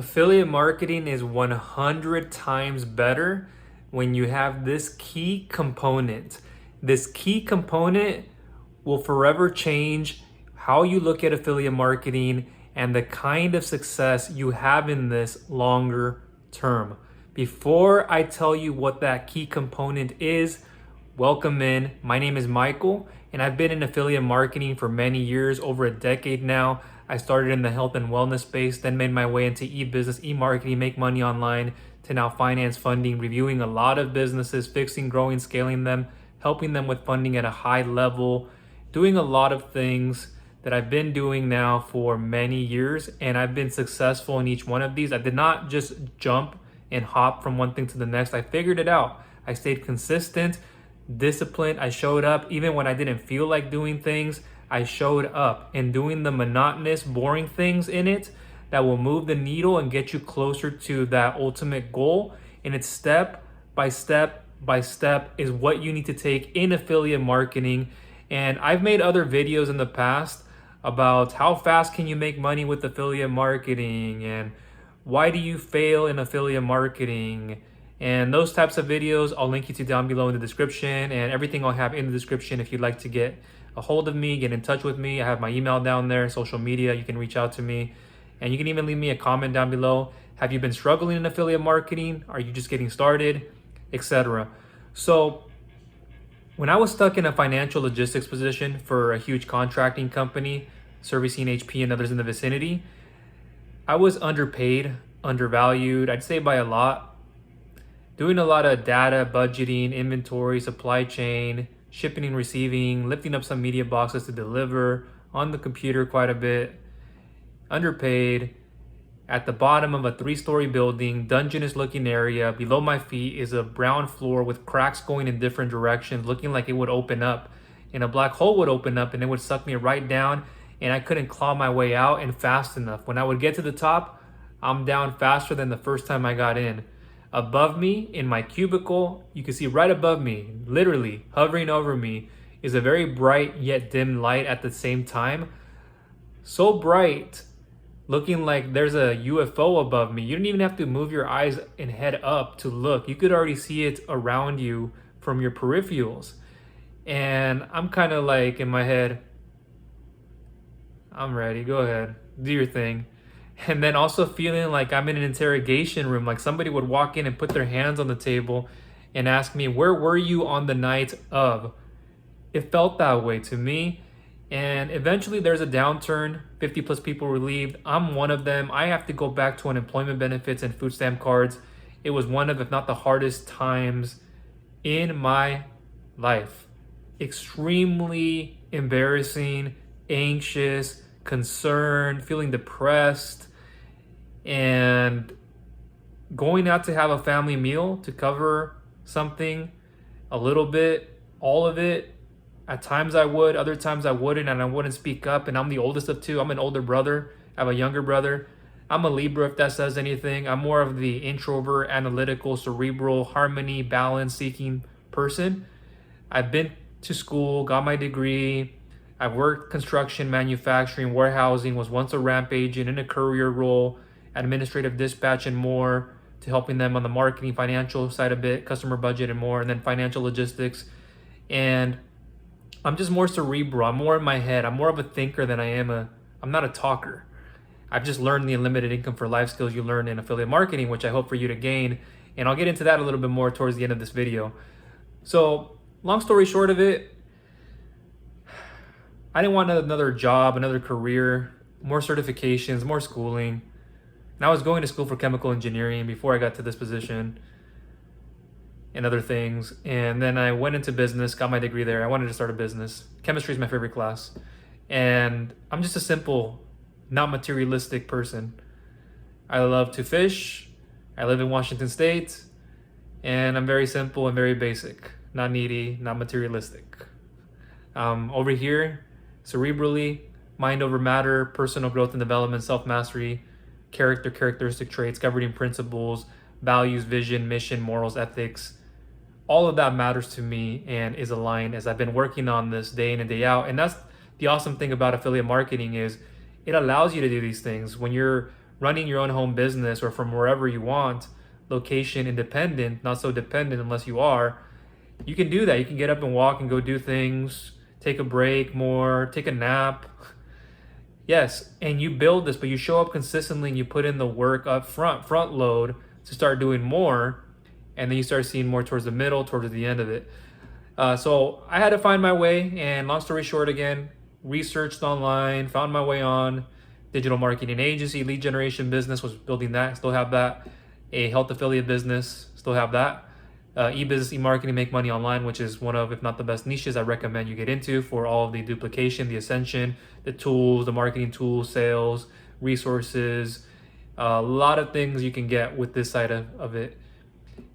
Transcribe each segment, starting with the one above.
Affiliate marketing is 100 times better when you have this key component. This key component will forever change how you look at affiliate marketing and the kind of success you have in this longer term. Before I tell you what that key component is, welcome in. My name is Michael, and I've been in affiliate marketing for many years, over a decade now. I started in the health and wellness space, then made my way into e-business, e-marketing, make money online, to now finance funding, reviewing a lot of businesses, fixing, growing, scaling them, helping them with funding at a high level, doing a lot of things that I've been doing now for many years, and I've been successful in each one of these. I did not just jump and hop from one thing to the next. I figured it out. I stayed consistent, disciplined. I showed up even when I didn't feel like doing things. I showed up, and doing the monotonous, boring things in it that will move the needle and get you closer to that ultimate goal. And it's step by step by step is what you need to take in affiliate marketing. And I've made other videos in the past about how fast can you make money with affiliate marketing and why do you fail in affiliate marketing. And those types of videos I'll link you to down below in the description, and everything I'll have in the description if you'd like to get a hold of me, get in touch with me. I have my email down there, social media, you can reach out to me, and you can even leave me a comment down below. Have you been struggling in affiliate marketing? Are you just getting started, etc.? So when I was stuck in a financial logistics position for a huge contracting company servicing HP and others in the vicinity, I was underpaid, undervalued, I'd say by a lot, doing a lot of data, budgeting, inventory, supply chain, shipping and receiving, lifting up some media boxes to deliver, on the computer quite a bit, underpaid, at the bottom of a 3-story building, dungeonous looking area. Below my feet is a brown floor with cracks going in different directions, looking like it would open up, and a black hole would open up and it would suck me right down, and I couldn't claw my way out and fast enough. When I would get to the top, I'm down faster than the first time I got in. Above me in my cubicle, you can see right above me, literally hovering over me, is a very bright yet dim light at the same time. So bright, looking like there's a UFO above me. You don't even have to move your eyes and head up to look. You could already see it around you from your peripherals. And I'm kind of like in my head, I'm ready, go ahead, do your thing. And then also feeling like I'm in an interrogation room, like somebody would walk in and put their hands on the table and ask me, where were you on the night of? It felt that way to me. And eventually there's a downturn, 50 plus people relieved. I'm one of them. I have to go back to unemployment benefits and food stamp cards. It was one of, if not the hardest times in my life. Extremely embarrassing, anxious, concerned, feeling depressed, and going out to have a family meal to cover something, a little bit, all of it. At times I would, other times I wouldn't, and I wouldn't speak up. And I'm the oldest of two. I'm an older brother. I have a younger brother. I'm a Libra, if that says anything. I'm more of the introvert, analytical, cerebral, harmony, balance seeking person. I've been to school, got my degree. I've worked construction, manufacturing, warehousing, was once a ramp agent in a courier role, administrative dispatch and more, to helping them on the marketing, financial side a bit, customer budget and more, and then financial logistics. And I'm just more cerebral. I'm more in my head. I'm more of a thinker than I'm not a talker. I've just learned the unlimited income for life skills you learn in affiliate marketing, which I hope for you to gain. And I'll get into that a little bit more towards the end of this video. So long story short of it, I didn't want another job, another career, more certifications, more schooling. And I was going to school for chemical engineering before I got to this position and other things. And then I went into business, got my degree there. I wanted to start a business. Chemistry is my favorite class. And I'm just a simple, not materialistic person. I love to fish. I live in Washington State. And I'm very simple and very basic. Not needy, not materialistic. Over here, cerebrally, mind over matter, personal growth and development, self-mastery, characteristic traits, governing principles, values, vision, mission, morals, ethics. All of that matters to me and is aligned as I've been working on this day in and day out. And that's the awesome thing about affiliate marketing is it allows you to do these things when you're running your own home business or from wherever you want, location independent, not so dependent unless you are, you can do that. You can get up and walk and go do things, take a break more, take a nap. Yes, and you build this, but you show up consistently and you put in the work up front load to start doing more, and then you start seeing more towards the middle, towards the end of it. So I had to find my way, and long story short, again, researched online, found my way on digital marketing agency, lead generation business, was building that, still have that. A health affiliate business, still have that. E-business, e-marketing, make money online, which is one of, if not the best niches I recommend you get into for all of the duplication, the ascension, the tools, the marketing tools, sales, resources, a lot of things you can get with this side of it.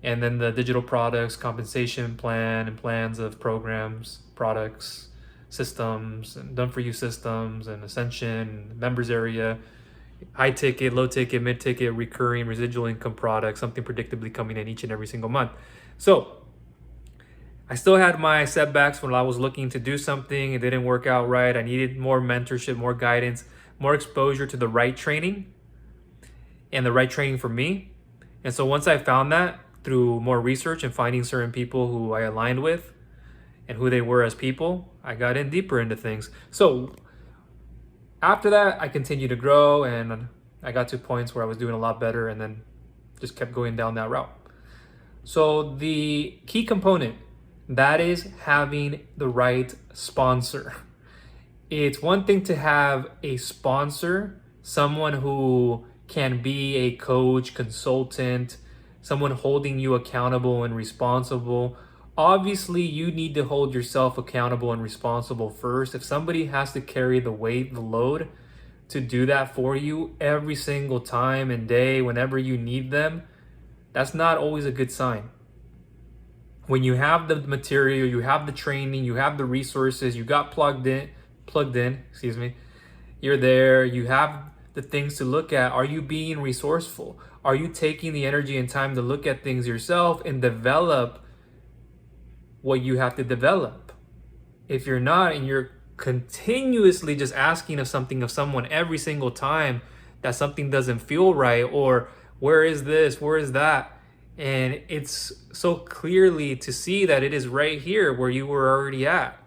And then the digital products, compensation plan, and plans of programs, products, systems, and done for you systems, and ascension, members area, high ticket, low ticket, mid ticket, recurring, residual income products, something predictably coming in each and every single month. So I still had my setbacks when I was looking to do something. It didn't work out right. I needed more mentorship, more guidance, more exposure to the right training and the right training for me. And so once I found that through more research and finding certain people who I aligned with and who they were as people, I got in deeper into things. So after that, I continued to grow, and I got to points where I was doing a lot better, and then just kept going down that route. So the key component, that is having the right sponsor. It's one thing to have a sponsor, someone who can be a coach, consultant, someone holding you accountable and responsible. Obviously, you need to hold yourself accountable and responsible first. If somebody has to carry the weight, the load to do that for you every single time and day, whenever you need them, that's not always a good sign. When you have the material, you have the training, you have the resources, you got plugged in, you're there, you have the things to look at. Are you being resourceful? Are you taking the energy and time to look at things yourself and develop what you have to develop? If you're not, and you're continuously just asking of something of someone every single time that something doesn't feel right, or where is this, where is that, and it's so clearly to see that it is right here where you were already at.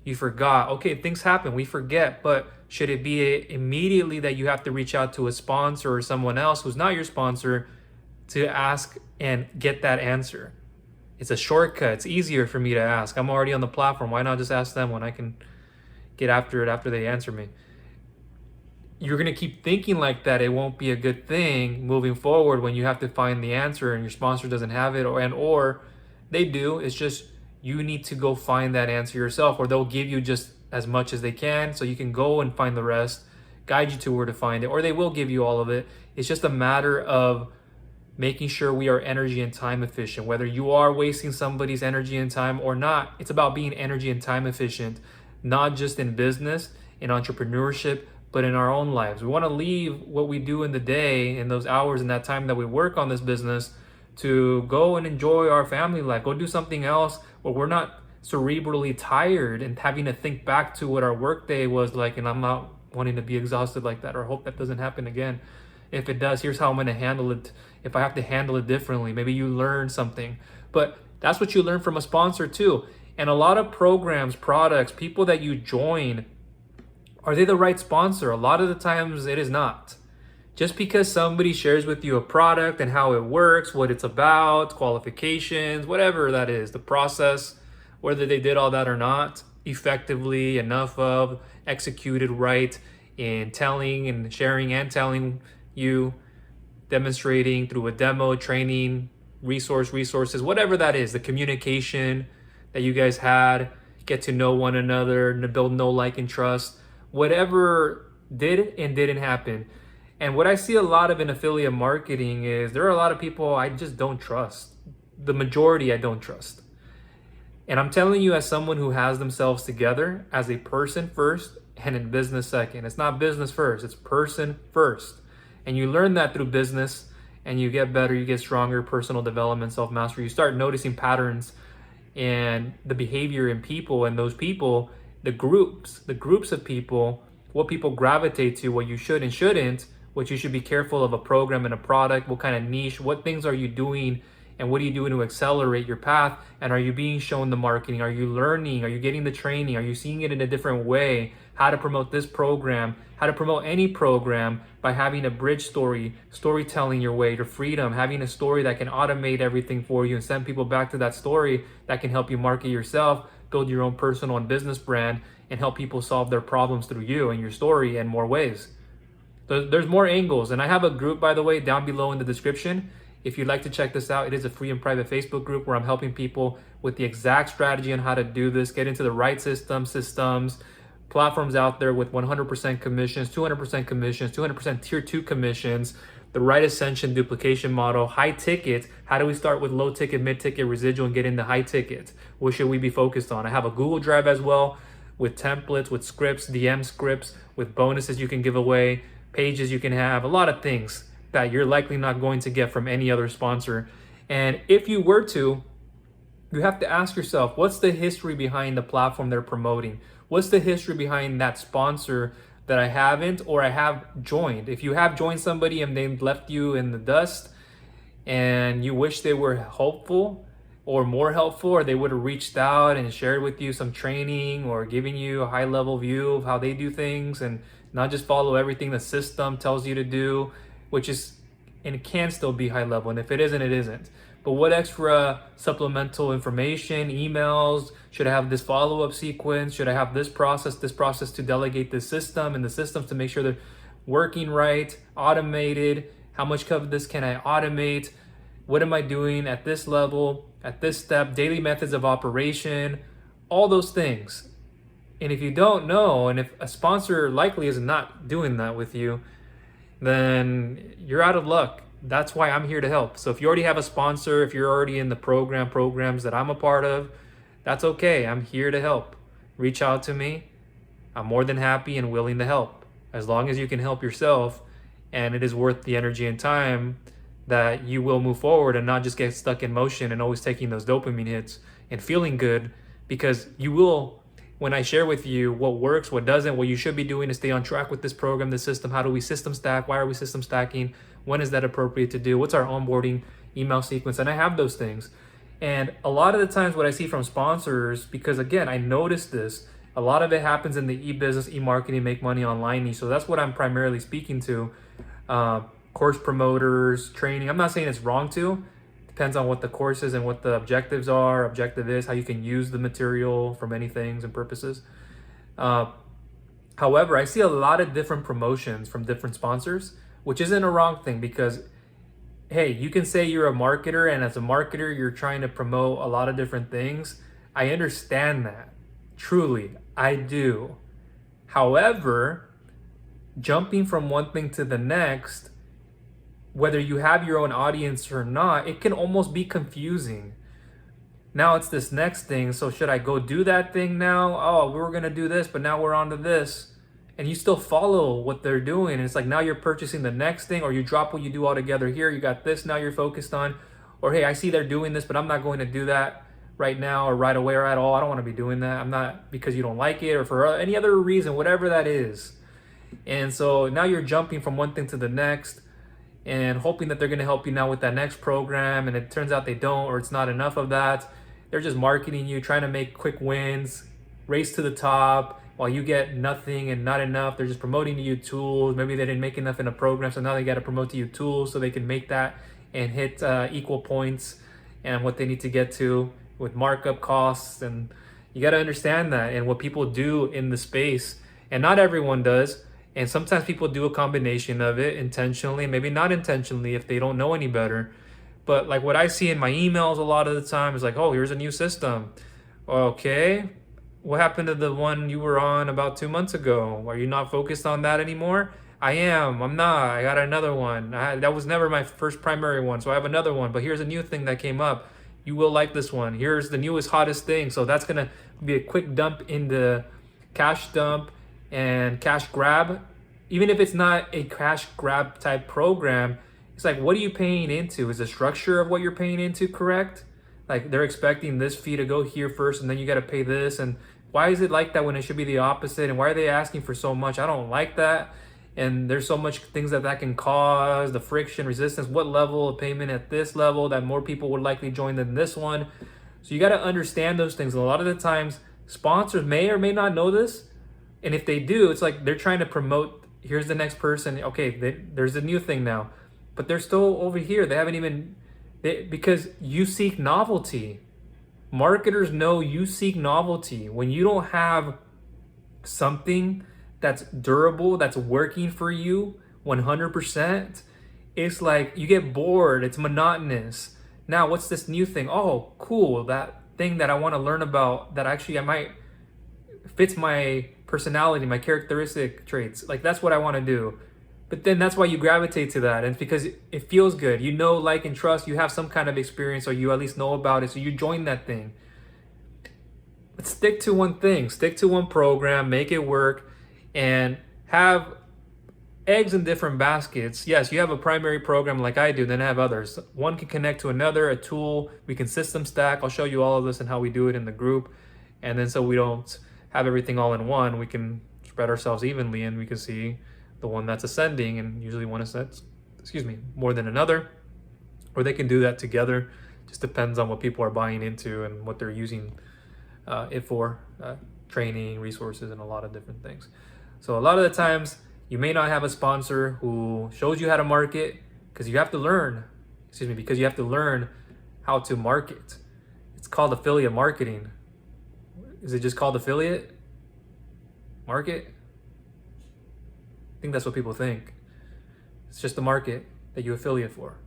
You forgot. Okay, things happen, we forget, but should it be immediately that you have to reach out to a sponsor or someone else who's not your sponsor to ask and get that answer? It's a shortcut. It's easier for me to ask. I'm already on the platform. Why not just ask them when I can get after it after they answer me? You're going to keep thinking like that. It won't be a good thing moving forward when you have to find the answer and your sponsor doesn't have it, or they do. It's just you need to go find that answer yourself, or they'll give you just as much as they can so you can go and find the rest, guide you to where to find it, or they will give you all of it. It's just a matter of making sure we are energy and time efficient, whether you are wasting somebody's energy and time or not. It's about being energy and time efficient, not just in business, in entrepreneurship, but in our own lives. We want to leave what we do in the day, in those hours and that time that we work on this business, to go and enjoy our family life, go do something else where we're not cerebrally tired and having to think back to what our work day was like. And I'm not wanting to be exhausted like that, or hope that doesn't happen again. If it does, here's how I'm going to handle it. If I have to handle it differently, maybe you learn something. But that's what you learn from a sponsor too. And a lot of programs, products, people that you join, are they the right sponsor? A lot of the times it is not. Just because somebody shares with you a product and how it works, what it's about, qualifications, whatever that is, the process, whether they did all that or not, effectively, enough of, executed right in telling and sharing and telling you, demonstrating through a demo, training, resources, whatever that is, the communication that you guys had, get to know one another, build know, like, and trust, whatever did and didn't happen. And what I see a lot of in affiliate marketing is there are a lot of people I just don't trust. The majority I don't trust. And I'm telling you, as someone who has themselves together as a person first and in business second. It's not business first, it's person first. And you learn that through business, and you get better, you get stronger, personal development, self-mastery. You start noticing patterns and the behavior in people, and those people, the groups of people, what people gravitate to, what you should and shouldn't, what you should be careful of a program and a product, what kind of niche, what things are you doing, and what are you doing to accelerate your path? And are you being shown the marketing? Are you learning? Are you getting the training? Are you seeing it in a different way? How to promote this program, how to promote any program by having a bridge story, storytelling your way to freedom, having a story that can automate everything for you and send people back to that story that can help you market yourself, build your own personal and business brand, and help people solve their problems through you and your story in more ways. There's more angles, and I have a group, by the way, down below in the description. If you'd like to check this out, it is a free and private Facebook group where I'm helping people with the exact strategy on how to do this, get into the right systems, platforms out there with 100% commissions, 200% commissions, 200% tier 2 commissions, the right ascension duplication model, high ticket. How do we start with low ticket, mid ticket, residual, and get into high ticket? What should we be focused on? I have a Google Drive as well with templates, with scripts, DM scripts, with bonuses you can give away, pages you can have, a lot of things that you're likely not going to get from any other sponsor. And if you were to, you have to ask yourself, what's the history behind the platform they're promoting? What's the history behind that sponsor that I haven't or I have joined? If you have joined somebody and they left you in the dust and you wish they were helpful or more helpful, or they would have reached out and shared with you some training or giving you a high level view of how they do things and not just follow everything the system tells you to do, which is, and it can still be high level. And if it isn't, it isn't. But what extra supplemental information, emails, should I have this follow-up sequence? Should I have this process to delegate this system and the systems to make sure they're working right, automated? How much of this can I automate? What am I doing at this level, at this step, daily methods of operation, all those things. And if you don't know, and if a sponsor likely is not doing that with you, then you're out of luck. That's why I'm here to help. So if you already have a sponsor, if you're already in the programs that I'm a part of, that's okay. I'm here to help. Reach out to me. I'm more than happy and willing to help. As long as you can help yourself and it is worth the energy and time, that you will move forward and not just get stuck in motion and always taking those dopamine hits and feeling good, because you will, when I share with you what works, what doesn't, what you should be doing to stay on track with this program, this system. How do we system stack? Why are we system stacking? When is that appropriate to do? What's our onboarding email sequence? And I have those things. And a lot of the times what I see from sponsors, because again, I noticed this, a lot of it happens in the e-business, e-marketing, make money online niche. So that's what I'm primarily speaking to. Course promoters, training. I'm not saying it's wrong to. Depends on what the course is and what the objectives are. Objective is how you can use the material for many things and purposes. However, I see a lot of different promotions from different sponsors, which isn't a wrong thing, because hey, you can say you're a marketer, and as a marketer, you're trying to promote a lot of different things. I understand that. Truly, I do. However, jumping from one thing to the next, whether you have your own audience or not, it can almost be confusing. Now it's this next thing. So should I go do that thing now? Oh, we were going to do this, but now we're on to this. And you still follow what they're doing. And it's like, now you're purchasing the next thing, or you drop what you do altogether here. You got this, now you're focused on, or hey, I see they're doing this, but I'm not going to do that right now or right away or at all. I don't want to be doing that. I'm not, because you don't like it or for any other reason, whatever that is. And so now you're jumping from one thing to the next and hoping that they're going to help you now with that next program. And it turns out they don't, or it's not enough of that. They're just marketing you, trying to make quick wins, race to the top, while you get nothing and not enough. They're just promoting to you tools. Maybe they didn't make enough in a program, so now they got to promote to you tools so they can make that and hit equal points and what they need to get to with markup costs. And you got to understand that and what people do in the space. And not everyone does. And sometimes people do a combination of it intentionally, maybe not intentionally if they don't know any better. But like what I see in my emails a lot of the time is like, oh, here's a new system. Okay, what happened to the one you were on about 2 months ago? Are you not focused on that anymore? I am. I'm not. I got another one. That was never my first primary one, so I have another one. But here's a new thing that came up. You will like this one. Here's the newest, hottest thing. So that's going to be a quick dump in the cash dump and cash grab. Even if it's not a cash grab type program, it's like, what are you paying into? Is the structure of what you're paying into correct? Like they're expecting this fee to go here first and then you got to pay this. And why is it like that when it should be the opposite? And why are they asking for so much? I don't like that. and there's so much things that can cause, the friction, resistance, what level of payment at this level that more people would likely join than this one. So you got to understand those things. A lot of the times sponsors may or may not know this, and if they do, it's like they're trying to promote, here's the next person, okay, there's a new thing now, but they're still over here. They haven't even, because you seek novelty. Marketers know you seek novelty. When you don't have something that's durable, that's working for you 100%, it's like you get bored, it's monotonous. Now, what's this new thing? Oh, cool, that thing that I want to learn about that actually I might fits my personality, my characteristic traits. Like, that's what I want to do. But then that's why you gravitate to that. And it's because it feels good. You know, like, and trust, you have some kind of experience, or you at least know about it. So you join that thing. But stick to one thing, stick to one program, make it work, and have eggs in different baskets. Yes, you have a primary program like I do, then I have others. One can connect to another, a tool. We can system stack. I'll show you all of this and how we do it in the group. And then so we don't have everything all in one, we can spread ourselves evenly, and we can see the one that's ascending, and usually one is that's, more than another, or they can do that together. Just depends on what people are buying into and what they're using it for, training, resources, and a lot of different things. So a lot of the times you may not have a sponsor who shows you how to market, because you have to learn, because you have to learn how to market. It's called affiliate marketing. Is it just called affiliate market? I think that's what people think. It's just the market that you affiliate for.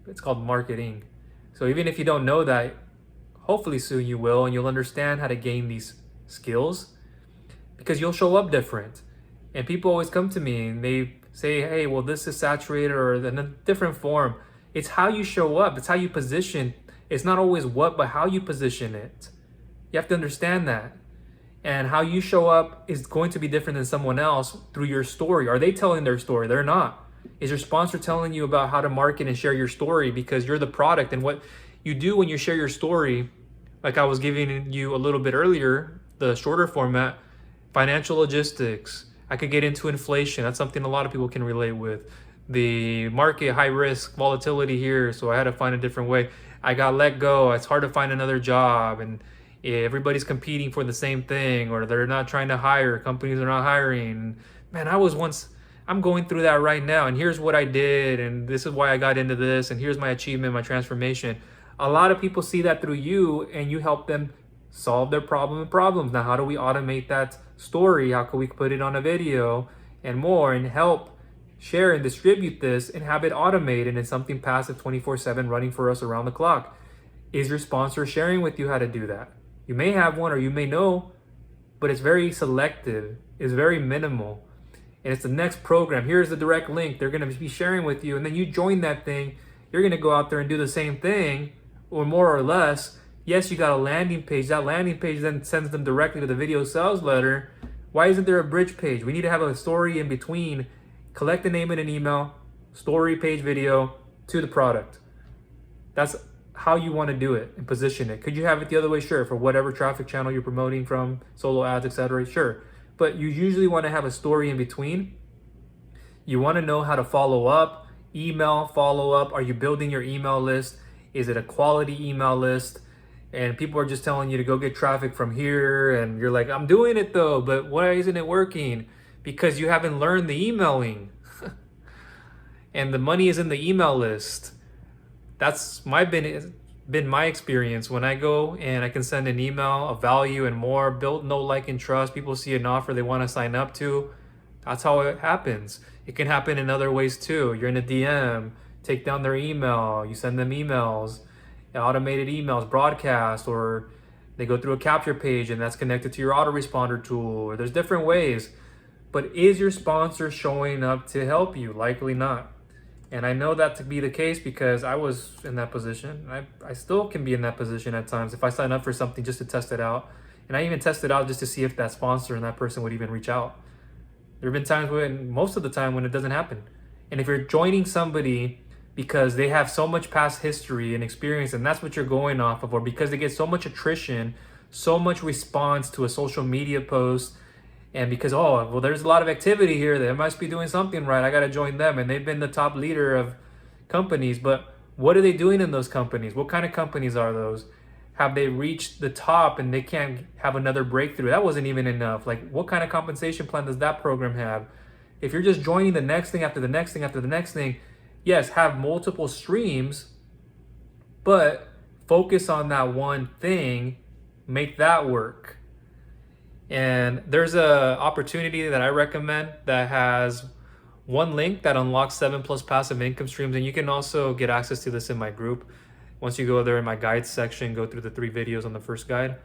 It's called marketing. So even if you don't know that, hopefully soon you will, and you'll understand how to gain these skills, because you'll show up different. And people always come to me and they say, hey, well, this is saturated or in a different form. It's how you show up. It's how you position. It's not always what, but how you position it. You have to understand that. And how you show up is going to be different than someone else through your story. Are they telling their story? They're not. Is your sponsor telling you about how to market and share your story, because you're the product? And what you do when you share your story, like I was giving you a little bit earlier, the shorter format, financial logistics. I could get into inflation. That's something a lot of people can relate with. The market, high risk, volatility here, so I had to find a different way. I got let go. It's hard to find another job, and everybody's competing for the same thing, or they're not trying to hire. Companies are not hiring. Man, I'm going through that right now, and here's what I did, and this is why I got into this, and here's my achievement, my transformation. A lot of people see that through you, and you help them solve their problems. Now, how do we automate that story? How can we put it on a video and more, and help share and distribute this and have it automated and something passive 24/7 running for us around the clock? Is your sponsor sharing with you how to do that? You may have one, or you may know, but it's very selective. It's very minimal. And it's the next program. Here's the direct link. They're going to be sharing with you. And then you join that thing. You're going to go out there and do the same thing, or more or less. Yes, you got a landing page. That landing page then sends them directly to the video sales letter. Why isn't there a bridge page? We need to have a story in between. Collect the name and an email, story page video to the product. That's how you want to do it and position it. Could you have it the other way? Sure, for whatever traffic channel you're promoting from, solo ads, etc. Sure, but you usually want to have a story in between. You want to know how to follow up, email follow up. Are you building your email list? Is it a quality email list? And people are just telling you to go get traffic from here, and you're like, I'm doing it though, but why isn't it working? Because you haven't learned the emailing. And the money is in the email list. That's been my experience. When I go and I can send an email of value and more, build know, like, and trust, people see an offer they want to sign up to. That's how it happens. It can happen in other ways too. You're in a DM, take down their email, you send them emails, automated emails, broadcast, or they go through a capture page and that's connected to your autoresponder tool, or there's different ways. But is your sponsor showing up to help you? Likely not. And I know that to be the case because I was in that position. I still can be in that position at times if I sign up for something just to test it out. And I even test it out just to see if that sponsor and that person would even reach out. There have been times most of the time when it doesn't happen. And if you're joining somebody because they have so much past history and experience, and that's what you're going off of, or because they get so much attrition, so much response to a social media post, And because, oh, well, there's a lot of activity here, they must be doing something right, I got to join them, and they've been the top leader of companies. But what are they doing in those companies? What kind of companies are those? Have they reached the top and they can't have another breakthrough? That wasn't even enough. Like, what kind of compensation plan does that program have? If you're just joining the next thing after the next thing after the next thing, yes, have multiple streams, but focus on that one thing, make that work. And there's a opportunity that I recommend that has one link that unlocks 7+ passive income streams. And you can also get access to this in my group. Once you go there in my guides section, go through the 3 videos on the first guide,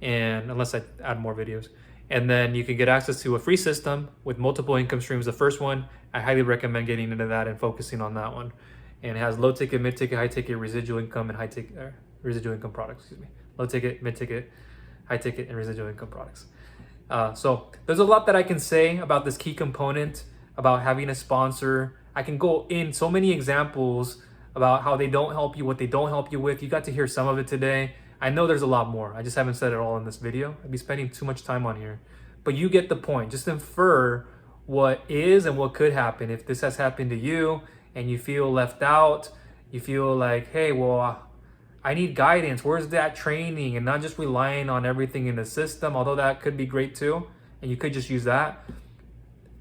and unless I add more videos. And then you can get access to a free system with multiple income streams. The first one, I highly recommend getting into that and focusing on that one. And it has low ticket, mid ticket, high ticket, residual income, and high ticket, residual income products, excuse me. Low ticket, mid ticket, high ticket, and residual income products. So there's a lot that I can say about this key component, about having a sponsor. I can go in so many examples about how they don't help you, what they don't help you with. You got to hear some of it today. I know there's a lot more. I just haven't said it all in this video. I'd be spending too much time on here. But you get the point. Just infer what is and what could happen. If this has happened to you and you feel left out, you feel like, hey, well, I need guidance. Where's that training? And not just relying on everything in the system, although that could be great too. And you could just use that.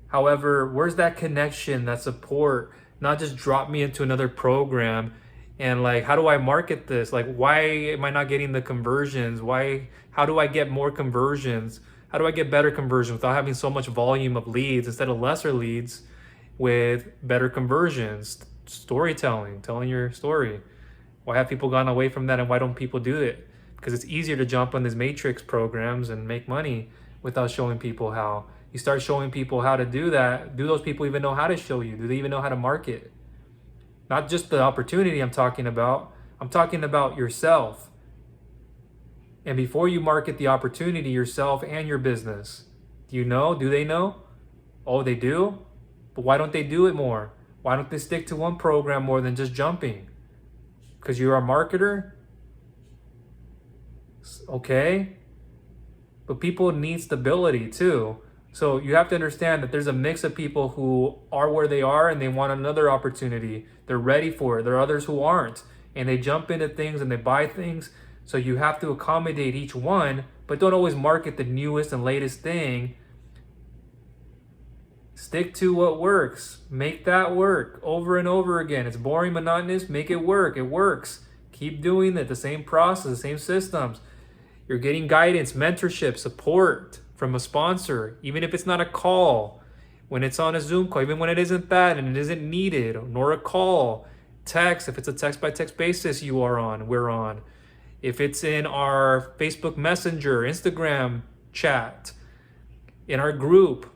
However, where's that connection, that support? Not just drop me into another program. And like, how do I market this? Like, why am I not getting the conversions? How do I get more conversions? How do I get better conversions without having so much volume of leads instead of lesser leads with better conversions? Storytelling, telling your story. Why have people gone away from that, and why don't people do it? Because it's easier to jump on these matrix programs and make money without showing people how. You start showing people how to do that. Do those people even know how to show you? Do they even know how to market? Not just the opportunity I'm talking about yourself. And before you market the opportunity, yourself and your business, do you know? Do they know? Oh, they do? But why don't they do it more? Why don't they stick to one program more than just jumping? Because you're a marketer? Okay. But people need stability too. So you have to understand that there's a mix of people who are where they are and they want another opportunity. They're ready for it. There are others who aren't. And they jump into things and they buy things. So you have to accommodate each one, but don't always market the newest and latest thing. Stick to what works. Make that work over and over again. It's boring, monotonous. Make it work. It works. Keep doing it. The same process, the same systems. You're getting guidance, mentorship, support from a sponsor, even if it's not a call, when it's on a Zoom call, even when it isn't that and it isn't needed, nor a call, text, if it's a text by text basis we're on. If it's in our Facebook Messenger, Instagram chat, in our group,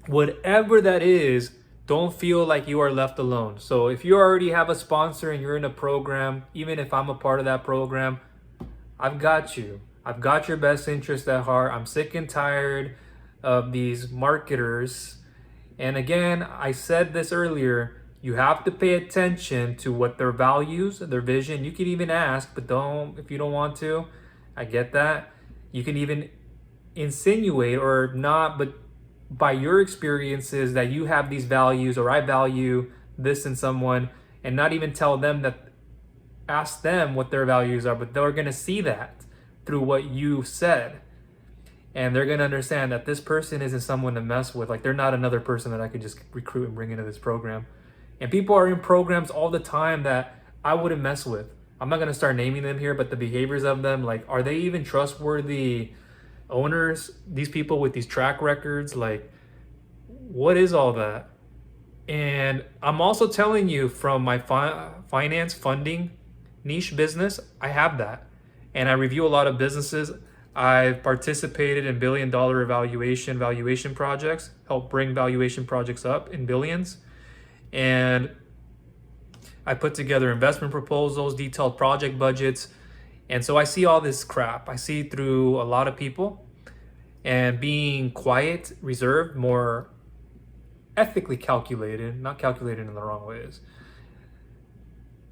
whatever that is, don't feel like you are left alone. So if you already have a sponsor and you're in a program, even if I'm a part of that program, I've got you. I've got your best interest at heart. I'm sick and tired of these marketers. And again, I said this earlier, you have to pay attention to what their values, their vision. You can even ask, but don't, if you don't want to. I get that. You can even insinuate or not, but by your experiences that you have these values, or I value this in someone, and not even tell them that, ask them what their values are, but they're going to see that through what you said. And they're going to understand that this person isn't someone to mess with. Like, they're not another person that I could just recruit and bring into this program. And people are in programs all the time that I wouldn't mess with. I'm not going to start naming them here, but the behaviors of them, like, are they even trustworthy owners? These people with these track records, like, what is all that? And I'm also telling you, from my finance funding niche business, I have that. And I review a lot of businesses. I've participated in billion-dollar valuation projects, help bring valuation projects up in billions. And I put together investment proposals, detailed project budgets. And so I see all this crap. I see through a lot of people, and being quiet, reserved, more ethically calculated, not calculated in the wrong ways,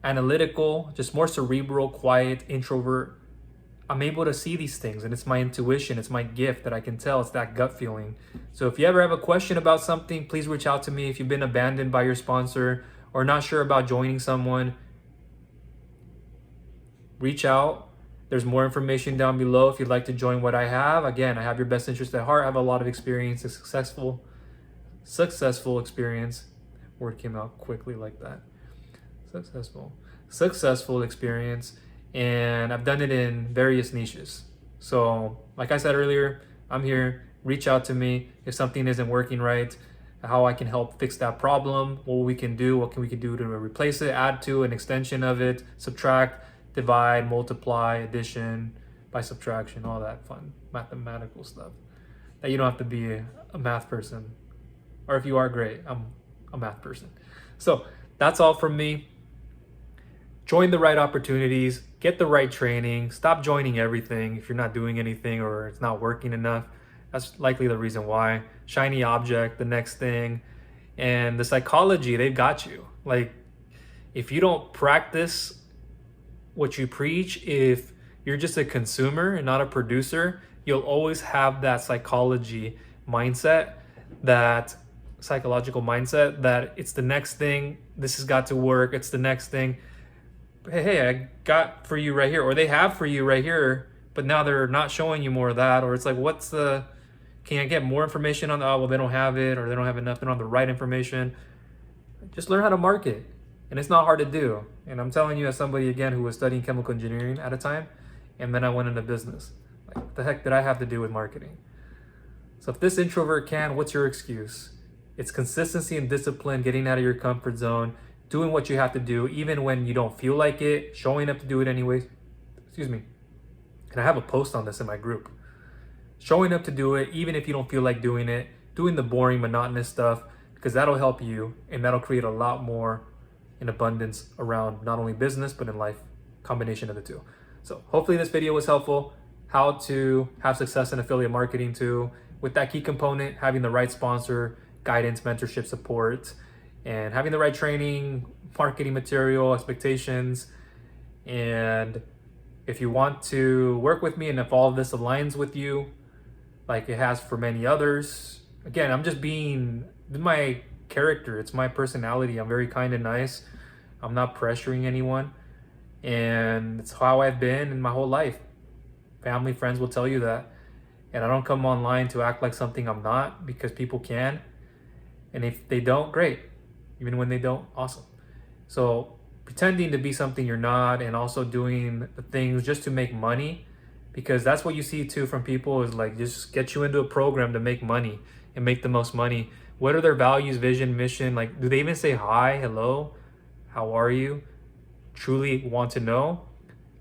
analytical, just more cerebral, quiet, introvert. I'm able to see these things, and it's my intuition, it's my gift that I can tell. It's that gut feeling. So if you ever have a question about something, please reach out to me. If you've been abandoned by your sponsor or not sure about joining someone, reach out. There's more information down below if you'd like to join what I have. Again, I have your best interest at heart. I have a lot of experience, a successful experience. Word came out quickly like that. Successful experience, and I've done it in various niches. So like I said earlier, I'm here. Reach out to me if something isn't working right, how I can help fix that problem, what we can do, what can we do to replace it, add to an extension of it, subtract, divide, multiply, addition, by subtraction, all that fun mathematical stuff that you don't have to be a math person, or if you are, great, I'm a math person. So that's all from me. Join the right opportunities, get the right training, stop joining everything if you're not doing anything or it's not working enough. That's likely the reason why. Shiny object, the next thing. And the psychology, they've got you. Like, if you don't practice what you preach, if you're just a consumer and not a producer, you'll always have that psychological mindset that it's the next thing, this has got to work, it's the next thing. Hey, I got for you right here, or they have for you right here, but now they're not showing you more of that. Or it's like, can I get more information on well, they don't have it, or they don't have enough, they don't have the right information. Just learn how to market, and it's not hard to do. And I'm telling you, as somebody, again, who was studying chemical engineering at a time, and then I went into business. Like, what the heck did I have to do with marketing? So if this introvert can, what's your excuse? It's consistency and discipline, getting out of your comfort zone, doing what you have to do, even when you don't feel like it, showing up to do it anyways. Excuse me. And I have a post on this in my group. Showing up to do it, even if you don't feel like doing it, doing the boring, monotonous stuff, because that'll help you, and that'll create a lot more in abundance around not only business, but in life, combination of the two. So hopefully this video was helpful. How to have success in affiliate marketing too, with that key component, having the right sponsor, guidance, mentorship, support, and having the right training, marketing material, expectations. And if you want to work with me, and if all of this aligns with you, like it has for many others, again, I'm just being my character. It's my personality. I'm very kind and nice. I'm not pressuring anyone. And it's how I've been in my whole life. Family, friends will tell you that. And I don't come online to act like something I'm not, because people can. And if they don't, great. Even when they don't, awesome. So pretending to be something you're not, and also doing the things just to make money, because that's what you see too from people, is like, just get you into a program to make money and make the most money. What are their values, vision, mission? Like, do they even say hi, hello, how are you? Truly want to know.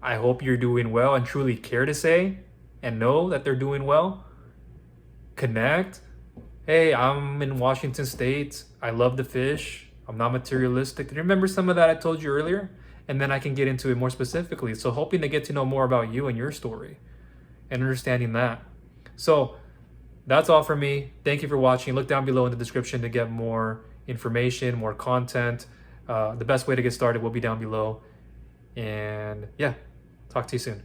I hope you're doing well, and truly care to say and know that they're doing well. Connect. Hey, I'm in Washington State. I love to fish. I'm not materialistic. Do you remember some of that I told you earlier? And then I can get into it more specifically. So hoping to get to know more about you and your story and understanding that. So that's all for me. Thank you for watching. Look down below in the description to get more information, more content. The best way to get started will be down below. And yeah, talk to you soon.